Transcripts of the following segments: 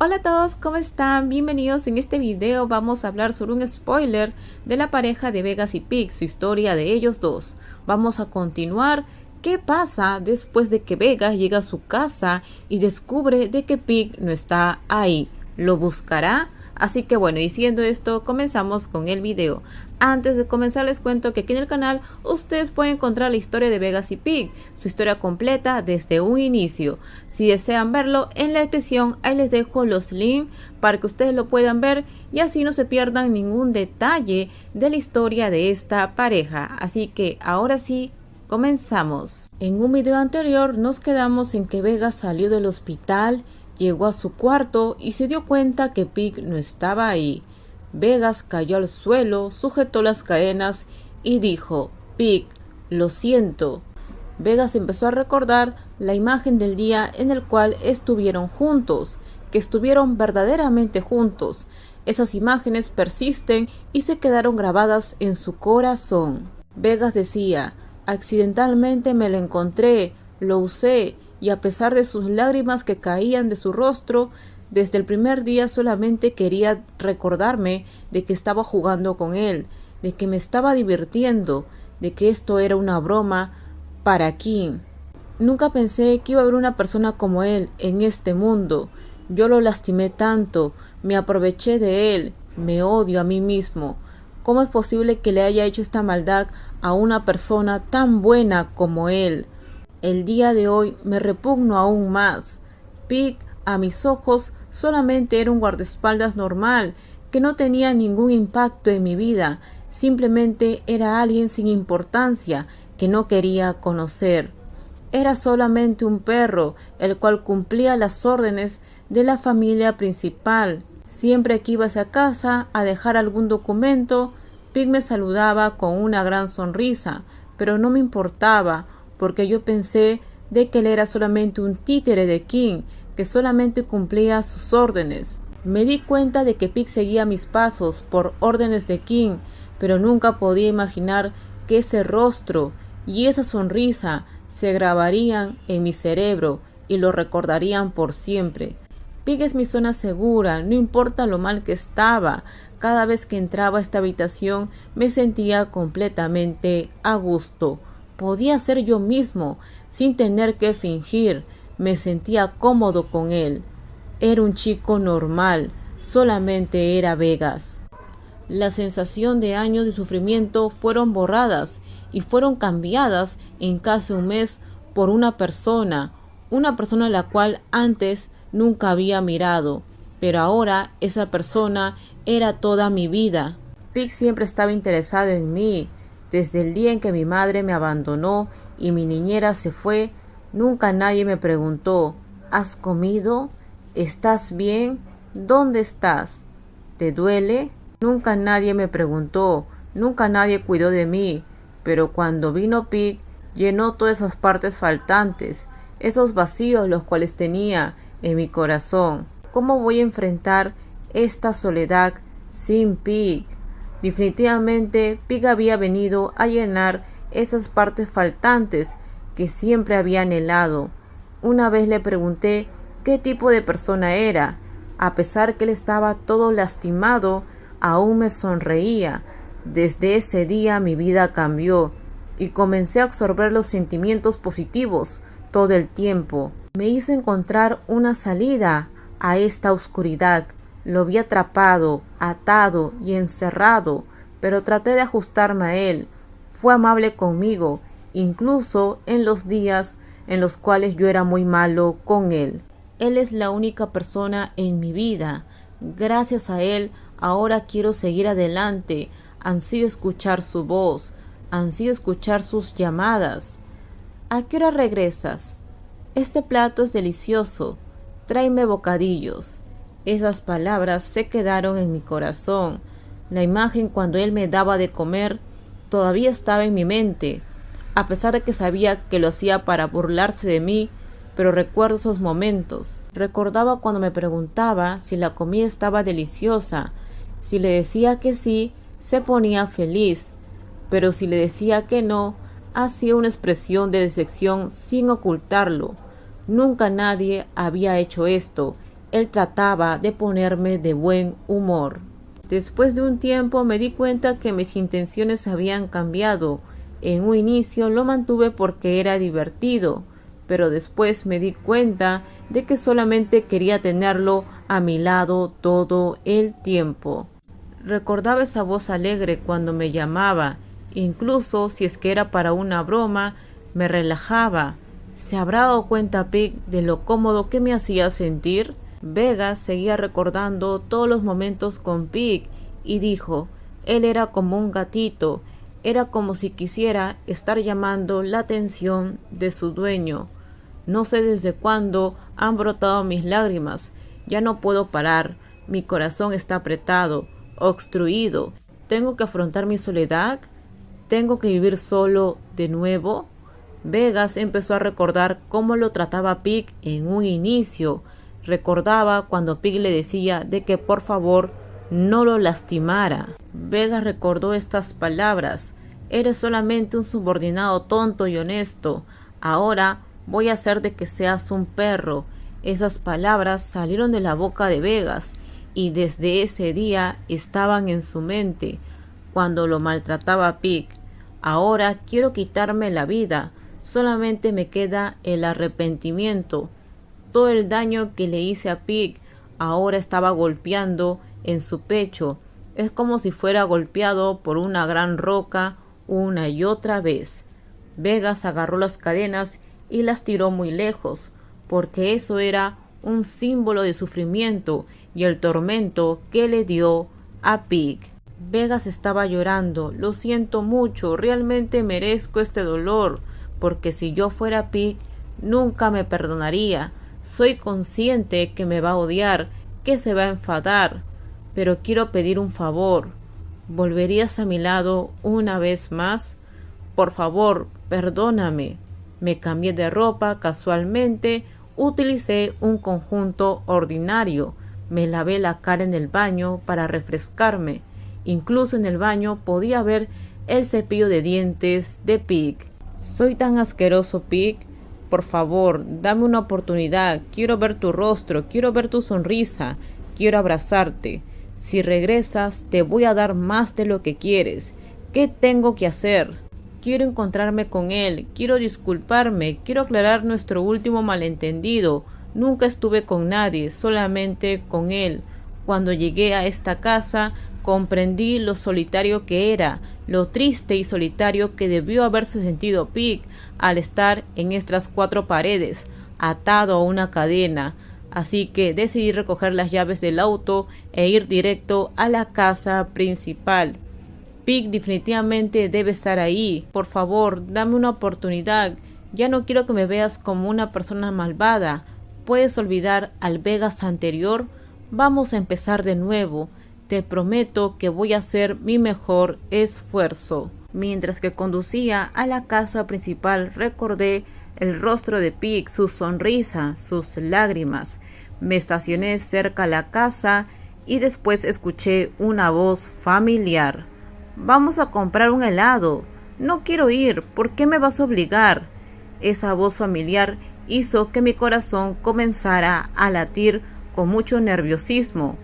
Hola a todos, ¿cómo están? Bienvenidos. En este video vamos a hablar sobre un spoiler de la pareja de Vegas y Pig, su historia de ellos dos. Vamos a continuar. ¿Qué pasa después de que Vegas llega a su casa y descubre de que Pig no está ahí? ¿Lo buscará? Así que bueno, diciendo esto, comenzamos con el video. Antes de comenzar les cuento que aquí en el canal ustedes pueden encontrar la historia de Vegas y Pig, su historia completa desde un inicio. Si desean verlo, en la descripción ahí les dejo los links para que ustedes lo puedan ver y así no se pierdan ningún detalle de la historia de esta pareja. Así que ahora sí, comenzamos. En un video anterior nos quedamos en que Vegas salió del hospital, llegó a su cuarto y se dio cuenta que Pig no estaba ahí. Vegas cayó al suelo, sujetó las cadenas y dijo: Pig, lo siento. Vegas empezó a recordar la imagen del día en el cual estuvieron juntos, que estuvieron verdaderamente juntos. Esas imágenes persisten y se quedaron grabadas en su corazón. Vegas decía: accidentalmente me lo encontré, lo usé, y a pesar de sus lágrimas que caían de su rostro, desde el primer día solamente quería recordarme de que estaba jugando con él, de que me estaba divirtiendo, de que esto era una broma para Kim. Nunca pensé que iba a haber una persona como él en este mundo. Yo lo lastimé tanto, me aproveché de él, me odio a mí mismo. ¿Cómo es posible que le haya hecho esta maldad a una persona tan buena como él? El día de hoy me repugno aún más. Pig, a mis ojos, solamente era un guardaespaldas normal, que no tenía ningún impacto en mi vida. Simplemente era alguien sin importancia, que no quería conocer. Era solamente un perro, el cual cumplía las órdenes de la familia principal. Siempre que iba hacia casa a dejar algún documento, Pig me saludaba con una gran sonrisa, pero no me importaba, porque yo pensé de que él era solamente un títere de Kim, que solamente cumplía sus órdenes. Me di cuenta de que Pig seguía mis pasos por órdenes de Kim, pero nunca podía imaginar que ese rostro y esa sonrisa se grabarían en mi cerebro y lo recordarían por siempre. Pig es mi zona segura, no importa lo mal que estaba. Cada vez que entraba a esta habitación me sentía completamente a gusto. Podía ser yo mismo, sin tener que fingir. Me sentía cómodo con él. Era un chico normal, solamente era Vegas. La sensación de años de sufrimiento fueron borradas y fueron cambiadas en casi un mes por una persona a la cual antes nunca había mirado, pero ahora esa persona era toda mi vida. Pig siempre estaba interesado en mí. Desde el día en que mi madre me abandonó y mi niñera se fue, nunca nadie me preguntó: ¿has comido? ¿Estás bien? ¿Dónde estás? ¿Te duele? Nunca nadie me preguntó, nunca nadie cuidó de mí, pero cuando vino Pig, llenó todas esas partes faltantes, esos vacíos los cuales tenía en mi corazón. ¿Cómo voy a enfrentar esta soledad sin Pig? Definitivamente Pig había venido a llenar esas partes faltantes que siempre había anhelado. Una vez le pregunté qué tipo de persona era. A pesar que él estaba todo lastimado, aún me sonreía. Desde ese día mi vida cambió y comencé a absorber los sentimientos positivos todo el tiempo. Me hizo encontrar una salida a esta oscuridad. Lo vi atrapado, atado y encerrado, pero traté de ajustarme a él. Fue amable conmigo, incluso en los días en los cuales yo era muy malo con él. Él es la única persona en mi vida. Gracias a él, ahora quiero seguir adelante. Ansío escuchar su voz, ansío escuchar sus llamadas. ¿A qué hora regresas? Este plato es delicioso. Tráeme bocadillos. Esas palabras se quedaron en mi corazón. La imagen cuando él me daba de comer todavía estaba en mi mente, a pesar de que sabía que lo hacía para burlarse de mí, pero recuerdo esos momentos. Recordaba cuando me preguntaba si la comida estaba deliciosa. Si le decía que sí, se ponía feliz, pero si le decía que no, hacía una expresión de decepción sin ocultarlo. Nunca nadie había hecho esto él trataba de ponerme de buen humor. Después de un tiempo me di cuenta que mis intenciones habían cambiado. En un inicio lo mantuve porque era divertido, pero después me di cuenta de que solamente quería tenerlo a mi lado todo el tiempo. Recordaba esa voz alegre cuando me llamaba, incluso si es que era para una broma, me relajaba. ¿Se habrá dado cuenta Pig de lo cómodo que me hacía sentir? Vega seguía recordando todos los momentos con Pig y dijo, él era como un gatito, era como si quisiera estar llamando la atención de su dueño. No sé desde cuándo han brotado mis lágrimas, ya no puedo parar, mi corazón está apretado, obstruido, ¿tengo que afrontar mi soledad? ¿Tengo que vivir solo de nuevo? Vegas empezó a recordar cómo lo trataba Pig en un inicio. Recordaba cuando Pig le decía de que por favor no lo lastimara. Vegas recordó estas palabras. Eres solamente un subordinado tonto y honesto. Ahora voy a hacer de que seas un perro. Esas palabras salieron de la boca de Vegas y desde ese día estaban en su mente cuando lo maltrataba Pig. Ahora quiero quitarme la vida. Solamente me queda el arrepentimiento. Todo el daño que le hice a Pig ahora estaba golpeando en su pecho. Es como si fuera golpeado por una gran roca una y otra vez. Vegas agarró las cadenas y las tiró muy lejos, porque eso era un símbolo de sufrimiento y el tormento que le dio a Pig. Vegas estaba llorando. Lo siento mucho, realmente merezco este dolor, porque si yo fuera Pig, nunca me perdonaría. Soy consciente que me va a odiar, que se va a enfadar, pero quiero pedir un favor. ¿Volverías a mi lado una vez más? Por favor, perdóname. Me cambié de ropa casualmente, utilicé un conjunto ordinario, me lavé la cara en el baño para refrescarme. Incluso en el baño podía ver el cepillo de dientes de Pig. Soy tan asqueroso, Pig. Por favor, dame una oportunidad. Quiero ver tu rostro, quiero ver tu sonrisa, quiero abrazarte. Si regresas, te voy a dar más de lo que quieres. ¿Qué tengo que hacer? Quiero encontrarme con él, quiero disculparme, quiero aclarar nuestro último malentendido. Nunca estuve con nadie, solamente con él. Cuando llegué a esta casa, comprendí lo solitario que era, lo triste y solitario que debió haberse sentido Pig al estar en estas cuatro paredes, atado a una cadena. Así que decidí recoger las llaves del auto e ir directo a la casa principal. Pig definitivamente debe estar ahí. Por favor, dame una oportunidad. Ya no quiero que me veas como una persona malvada. ¿Puedes olvidar al Vegas anterior? Vamos a empezar de nuevo. Te prometo que voy a hacer mi mejor esfuerzo. Mientras que conducía a la casa principal, recordé el rostro de Pig, su sonrisa, sus lágrimas. Me estacioné cerca a la casa y después escuché una voz familiar. Vamos a comprar un helado. No quiero ir. ¿Por qué me vas a obligar? Esa voz familiar hizo que mi corazón comenzara a latir con mucho nerviosismo.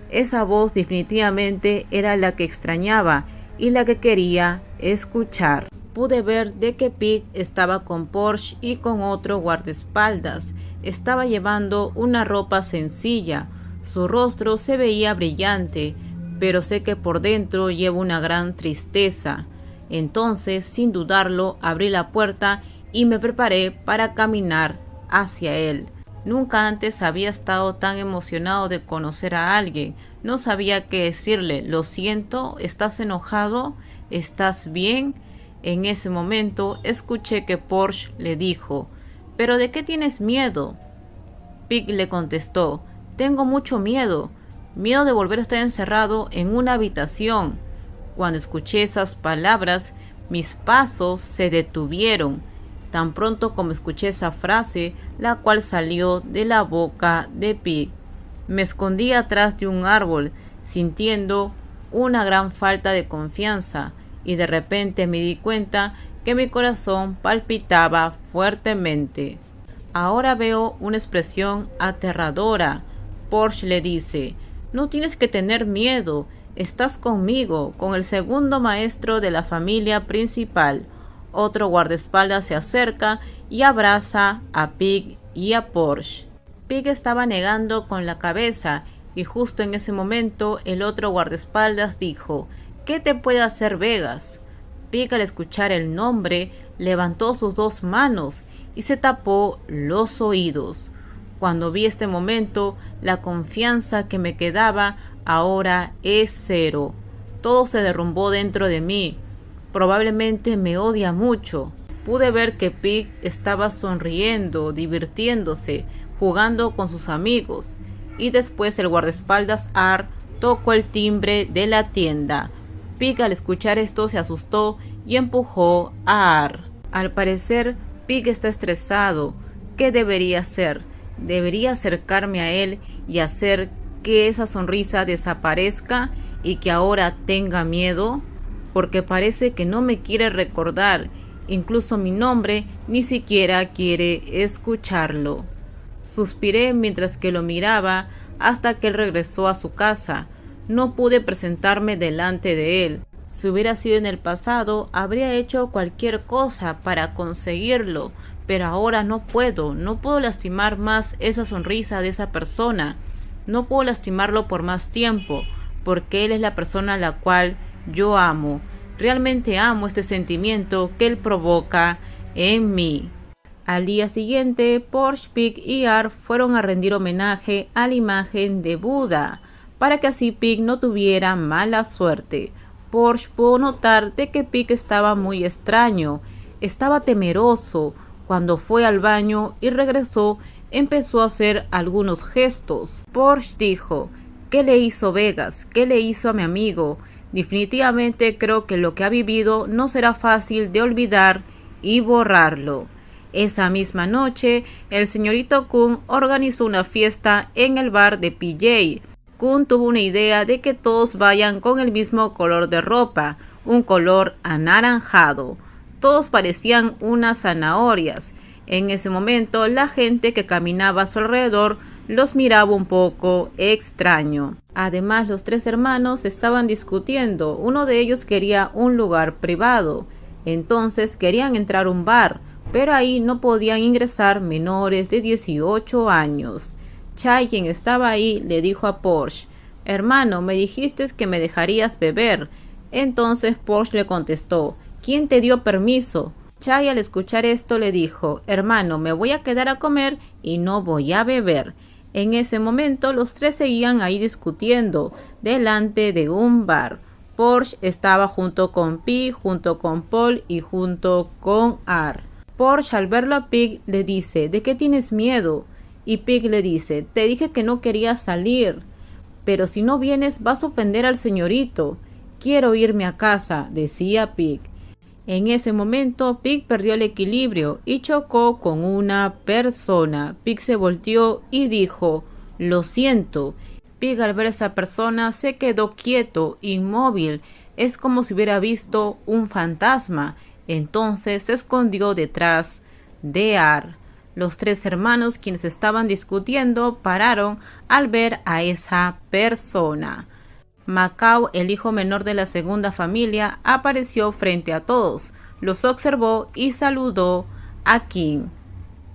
Esa voz definitivamente era la que extrañaba y la que quería escuchar. Pude ver de que Pig estaba con Porsche y con otro guardaespaldas. Estaba llevando una ropa sencilla. Su rostro se veía brillante, pero sé que por dentro lleva una gran tristeza. Entonces, sin dudarlo, abrí la puerta y me preparé para caminar hacia él. Nunca antes había estado tan emocionado de conocer a alguien. No sabía qué decirle. Lo siento, ¿estás enojado? ¿Estás bien? En ese momento escuché que Porsche le dijo, ¿pero de qué tienes miedo? Pig le contestó, tengo mucho miedo. Miedo de volver a estar encerrado en una habitación. Cuando escuché esas palabras, mis pasos se detuvieron. Tan pronto como escuché esa frase, la cual salió de la boca de Pig. Me escondí atrás de un árbol, sintiendo una gran falta de confianza, y de repente me di cuenta que mi corazón palpitaba fuertemente. Ahora veo una expresión aterradora. Porsche le dice: no tienes que tener miedo, estás conmigo, con el segundo maestro de la familia principal. Otro guardaespaldas se acerca y abraza a Pig y a Porsche. Pig estaba negando con la cabeza y justo en ese momento el otro guardaespaldas dijo: ¿qué te puede hacer Vegas? Pig, al escuchar el nombre, levantó sus dos manos y se tapó los oídos. Cuando vi este momento, la confianza que me quedaba ahora es cero. Todo se derrumbó dentro de mí. Probablemente me odia mucho. Pude ver que Pig estaba sonriendo, divirtiéndose, jugando con sus amigos. Y después el guardaespaldas Ar tocó el timbre de la tienda. Pig, al escuchar esto, se asustó y empujó a Ar. Al parecer, Pig está estresado. ¿Qué debería hacer? ¿Debería acercarme a él y hacer que esa sonrisa desaparezca y que ahora tenga miedo? Porque parece que no me quiere recordar, incluso mi nombre ni siquiera quiere escucharlo. Suspiré mientras que lo miraba hasta que él regresó a su casa. No pude presentarme delante de él. Si hubiera sido en el pasado, habría hecho cualquier cosa para conseguirlo, pero ahora no puedo lastimar más esa sonrisa de esa persona. No puedo lastimarlo por más tiempo, porque él es la persona a la cual yo amo. Realmente amo este sentimiento que él provoca en mí. Al día siguiente, Porsche, Pig y Ar fueron a rendir homenaje a la imagen de Buda, para que así Pig no tuviera mala suerte. Porsche pudo notar de que Pig estaba muy extraño, estaba temeroso. Cuando fue al baño y regresó, empezó a hacer algunos gestos. Porsche dijo: ¿qué le hizo Vegas? ¿Qué le hizo a mi amigo? Definitivamente creo que lo que ha vivido no será fácil de olvidar y borrarlo. Esa misma noche, el señorito Kun organizó una fiesta en el bar de PJ. Kun tuvo una idea de que todos vayan con el mismo color de ropa, un color anaranjado. Todos parecían unas zanahorias. En ese momento, la gente que caminaba a su alrededor los miraba un poco extraño. Además, los tres hermanos estaban discutiendo. Uno de ellos quería un lugar privado. Entonces querían entrar a un bar, pero ahí no podían ingresar menores de 18 años. Chai, quien estaba ahí, le dijo a Porsche: hermano, me dijiste que me dejarías beber. Entonces Porsche le contestó: ¿quién te dio permiso? Chai, al escuchar esto, le dijo: hermano, me voy a quedar a comer y no voy a beber. En ese momento los tres seguían ahí discutiendo delante de un bar. Porsche estaba junto con Pig, junto con Paul y junto con Ar. Porsche, al verlo a Pig, le dice: ¿de qué tienes miedo? Y Pig le dice: te dije que no quería salir, pero si no vienes vas a ofender al señorito. Quiero irme a casa, decía Pig. En ese momento, Pig perdió el equilibrio y chocó con una persona. Pig se volteó y dijo: lo siento. Pig, al ver a esa persona, se quedó quieto, inmóvil. Es como si hubiera visto un fantasma. Entonces se escondió detrás de Ar. Los tres hermanos, quienes estaban discutiendo, pararon al ver a esa persona. Macao, el hijo menor de la segunda familia, apareció frente a todos. Los observó y saludó a King.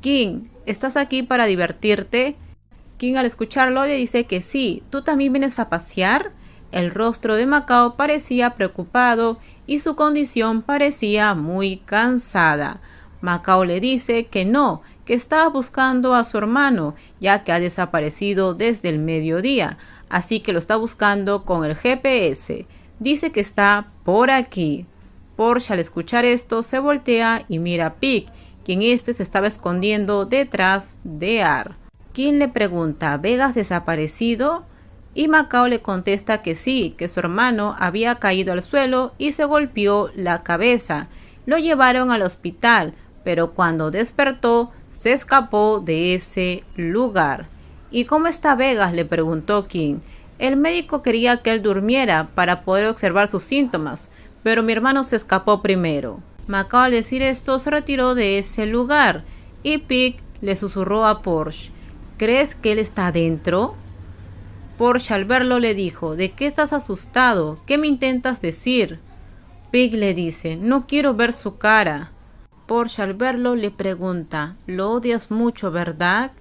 King, ¿estás aquí para divertirte? King, al escucharlo, le dice que sí. ¿Tú también vienes a pasear? El rostro de Macao parecía preocupado y su condición parecía muy cansada. Macao le dice que no, que estaba buscando a su hermano, ya que ha desaparecido desde el mediodía, así que lo está buscando con el GPS. Dice que está por aquí. Porsche, al escuchar esto, se voltea y mira a Pig, quien se estaba escondiendo detrás de Ar. King le pregunta: ¿Vegas desaparecido? Y Macao le contesta que sí, que su hermano había caído al suelo y se golpeó la cabeza. Lo llevaron al hospital, pero cuando despertó, se escapó de ese lugar. ¿Y cómo está Vegas?, le preguntó King. El médico quería que él durmiera para poder observar sus síntomas, pero mi hermano se escapó primero. Macao, al decir esto, se retiró de ese lugar y Pig le susurró a Porsche: ¿crees que él está adentro? Porsche al verlo le dijo: ¿de qué estás asustado? ¿Qué me intentas decir? Pig le dice: no quiero ver su cara. Porsche al verlo le pregunta: lo odias mucho, ¿verdad?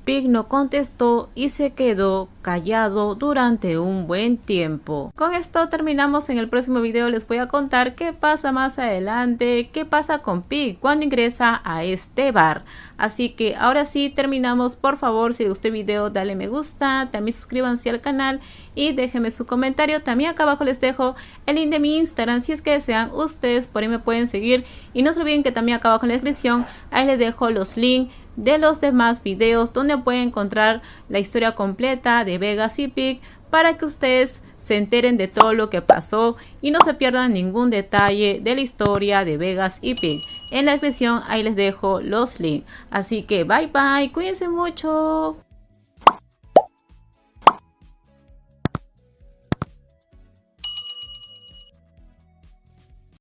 Pig no contestó y se quedó callado durante un buen tiempo. Con esto terminamos. En el próximo video les voy a contar qué pasa más adelante, qué pasa con Pig cuando ingresa a este bar. Así que ahora sí terminamos. Por favor, si les gustó el video, dale me gusta, también suscríbanse al canal y déjenme su comentario. También acá abajo les dejo el link de mi Instagram si es que desean ustedes, por ahí me pueden seguir. Y no se olviden que también acá abajo en la descripción ahí les dejo los links de los demás videos donde pueden encontrar la historia completa de Vegas y Pig para que ustedes se enteren de todo lo que pasó y no se pierdan ningún detalle de la historia de Vegas y Pig. En la descripción ahí les dejo los links. Así que bye bye, cuídense mucho.